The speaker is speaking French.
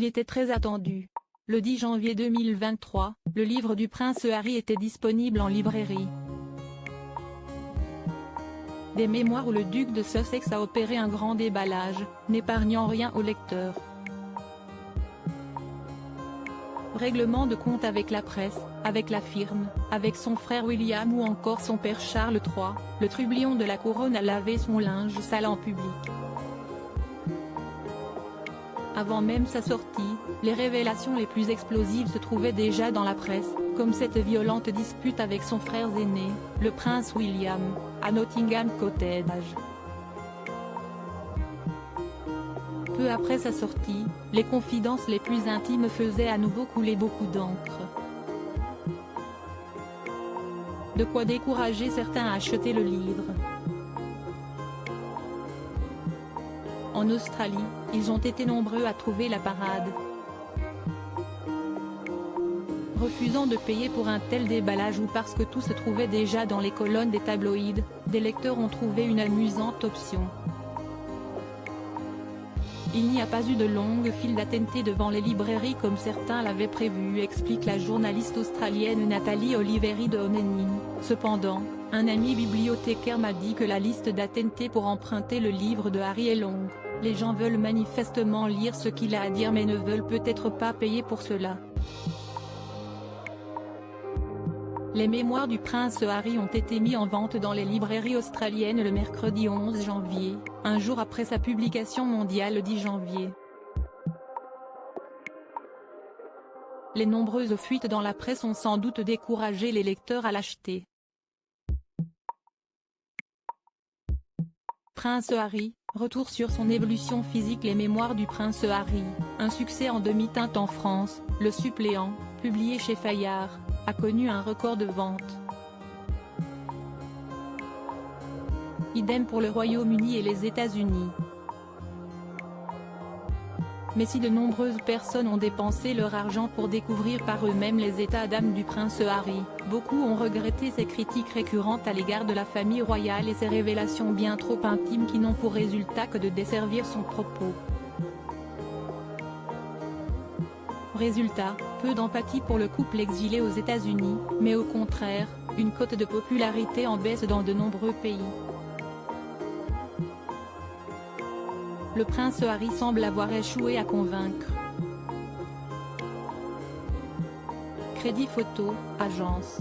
Il était très attendu. Le 10 janvier 2023, le livre du prince Harry était disponible en librairie. Des mémoires où le duc de Sussex a opéré un grand déballage, n'épargnant rien au lecteur. Règlement de compte avec la presse, avec la firme, avec son frère William ou encore son père Charles III, le trublion de la couronne a lavé son linge sale en public. Avant même sa sortie, les révélations les plus explosives se trouvaient déjà dans la presse, comme cette violente dispute avec son frère aîné, le prince William, à Nottingham Cottage. Peu après sa sortie, les confidences les plus intimes faisaient à nouveau couler beaucoup d'encre. De quoi décourager certains à acheter le livre. En Australie, ils ont été nombreux à trouver la parade. Refusant de payer pour un tel déballage ou parce que tout se trouvait déjà dans les colonnes des tabloïds, des lecteurs ont trouvé une amusante option. Il n'y a pas eu de longue file d'attente devant les librairies comme certains l'avaient prévu, explique la journaliste australienne Natalie Oliveri de Onennin. Cependant, un ami bibliothécaire m'a dit que la liste d'attente pour emprunter le livre de Harry est longue. Les gens veulent manifestement lire ce qu'il a à dire mais ne veulent peut-être pas payer pour cela. Les mémoires du prince Harry ont été mis en vente dans les librairies australiennes le mercredi 11 janvier, un jour après sa publication mondiale le 10 janvier. Les nombreuses fuites dans la presse ont sans doute découragé les lecteurs à l'acheter. Prince Harry, retour sur son évolution physique. Les mémoires du prince Harry, un succès en demi-teinte en France, le suppléant, publié chez Fayard, a connu un record de vente. Idem pour le Royaume-Uni et les États-Unis. Mais si de nombreuses personnes ont dépensé leur argent pour découvrir par eux-mêmes les états d'âme du prince Harry, beaucoup ont regretté ses critiques récurrentes à l'égard de la famille royale et ses révélations bien trop intimes qui n'ont pour résultat que de desservir son propos. Résultat, peu d'empathie pour le couple exilé aux États-Unis, mais au contraire, une cote de popularité en baisse dans de nombreux pays. Le prince Harry semble avoir échoué à convaincre. Crédit Photo, agence.